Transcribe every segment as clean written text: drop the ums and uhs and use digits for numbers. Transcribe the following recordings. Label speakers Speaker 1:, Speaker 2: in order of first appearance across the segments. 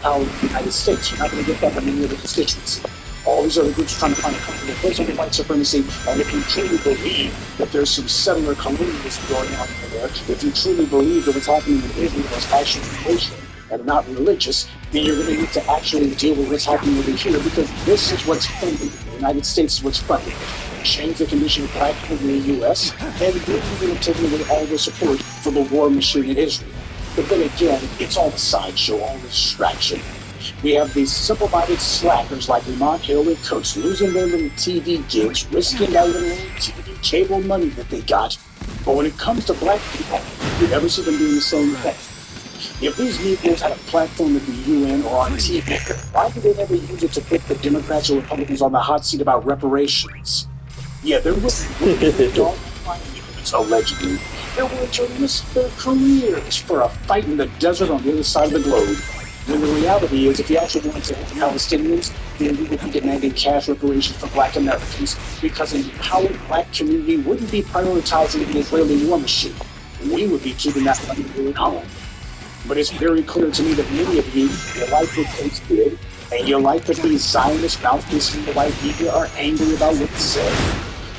Speaker 1: power in the United States. You're not going to get that from any other constituency. All these other groups trying to find a comfortable place under white supremacy. And if you truly believe that there's some settler colonialism going on over there, if you truly believe that what's happening in Israel is actually racial and not religious, then you're going to need to actually deal with what's happening over here, because this is what's funded. The United States is what's funded. Change the condition of black people in the U.S., and then you're going to take away all the support for the war machine in Israel. But then again, it's all a sideshow, all distraction. We have these simple-minded slackers like Lamont Hill and Coates losing their little TV gigs, risking out their own TV cable money that they got. But when it comes to black people, you never see them doing the same thing. If these Negroes had a platform at the UN or on TV, why did they never use it to put the Democrats or Republicans on the hot seat about reparations? Yeah, they're willing dog fighting, allegedly. They're willing to risk their careers for a fight in the desert on the other side of the globe. When the reality is, if you actually wanted to help the Palestinians, then we would be demanding cash reparations for black Americans, because an empowered black community wouldn't be prioritizing the Israeli war machine. We would be keeping that money here at home. But it's very clear to me that many of you like what Coates did, and you like that these Zionist mouthpieces in the white media are angry about what he said.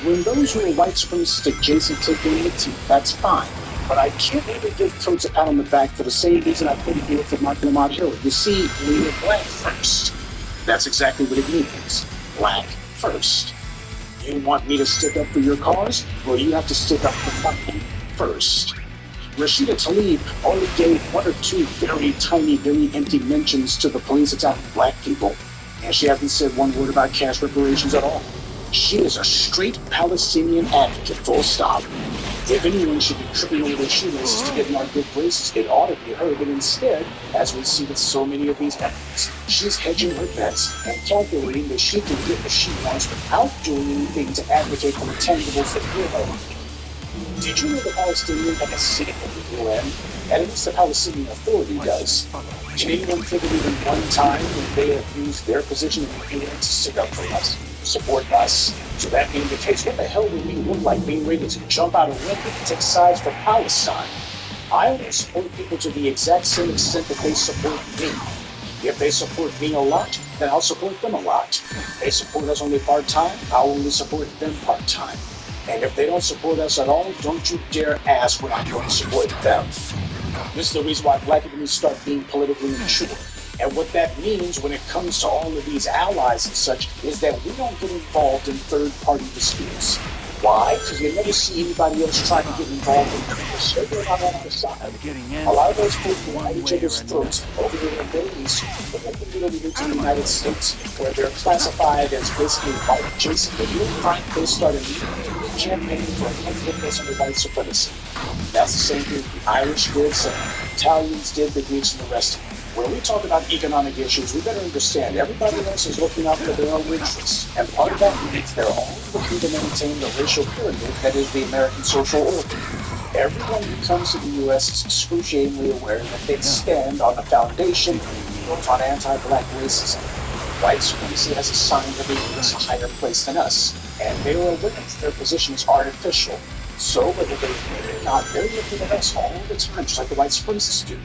Speaker 1: When those who are white supremacists adjacent take them in the teeth, that's fine. But I can't even give Coates a pat on the back for the same reason I couldn't do it for Mark Lamont Hill. You see, we are black first. That's exactly what it means. Black first. You want me to stick up for your cause? Well, you have to stick up for mine first. Rashida Tlaib only gave one or two very tiny, very empty mentions to the police attack of black people, and she hasn't said one word about cash reparations at all. She is a straight Palestinian advocate, full stop. If anyone should be tripping over their shoelaces to get in our good graces, it ought to be her, but instead, as we see with so many of these efforts, she's hedging her bets and calculating that she can get what she wants without doing anything to advocate for the tangibles that we're over. Did you know the Palestinians have a seat at the UN? At least the Palestinian Authority does. Can anyone think of even one time when they have used their position in the UN to stick up for us, support us? So that being the case, what the hell would we look like being ready to jump out a window and take sides for Palestine? I only support people to the exact same extent that they support me. If they support me a lot, then I'll support them a lot. If they support us only part-time, I'll only support them part-time. And if they don't support us at all, don't you dare ask when I'm going to support them. This is the reason why black people need to start being politically mature. And what that means when it comes to all of these allies and such is that we don't get involved in third-party disputes. Why? Because you never see anybody else trying to get involved in this. They're not on our side. A lot of those people are at each other's throats over there in the Middle East, but they can get over here to the United States, where they're classified as basically white adjacent. But you'll find they started a campaign for effectiveness under white supremacy. That's the same thing the Irish did, some Italians did, the Greeks, and the rest of them. When we talk about economic issues, we better understand everybody else is looking out for their own interests. And part of that means they're all looking to maintain the racial pyramid that is the American social order. Everyone who comes to the U.S. is excruciatingly aware that they stand on a foundation built on anti-black racism. White supremacy has assigned the U.S. a higher place than us, and they are aware that their position is artificial. So whether they admit it or not, they're looking at us all the time, just like the white supremacists do.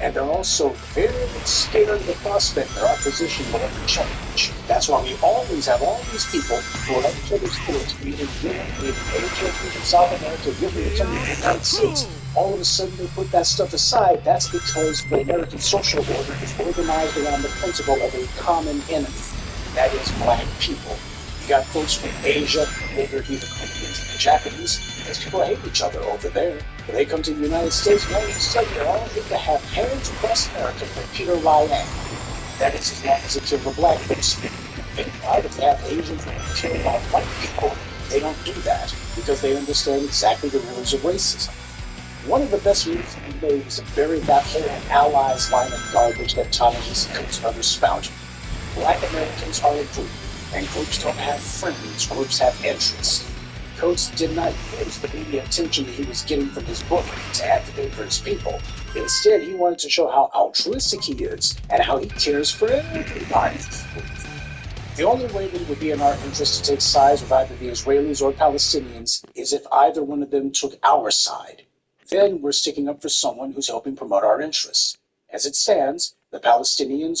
Speaker 1: And they're also very scared of the prospect that our position will ever change. That's why we always have all these people who are at each other's throats, either in Asia, in South America, giving it to the United States. All of a sudden they put that stuff aside. That's because the American social order is organized around the principle of a common enemy. That is black people. You got folks from Asia, over here, the Koreans and the Japanese. These people hate each other over there. When they come to the United States, all of a sudden they're all here to have hands across America for Peter Ryan. That is as long as it's for black folks. Right? If they have Asians and kill about white people, they don't do that because they understand exactly the rules of racism. One of the best moves we made was to bury that whole allies line of garbage that Ta-Nehisi Coates and others spouted. Black Americans are a group, and groups don't have friends, groups have interests. Coates did not use the media attention that he was getting from his book to advocate for his people. Instead, he wanted to show how altruistic he is and how he cares for everybody. The only way that it would be in our interest to take sides with either the Israelis or Palestinians is if either one of them took our side. Then we're sticking up for someone who's helping promote our interests. As it stands, the Palestinians are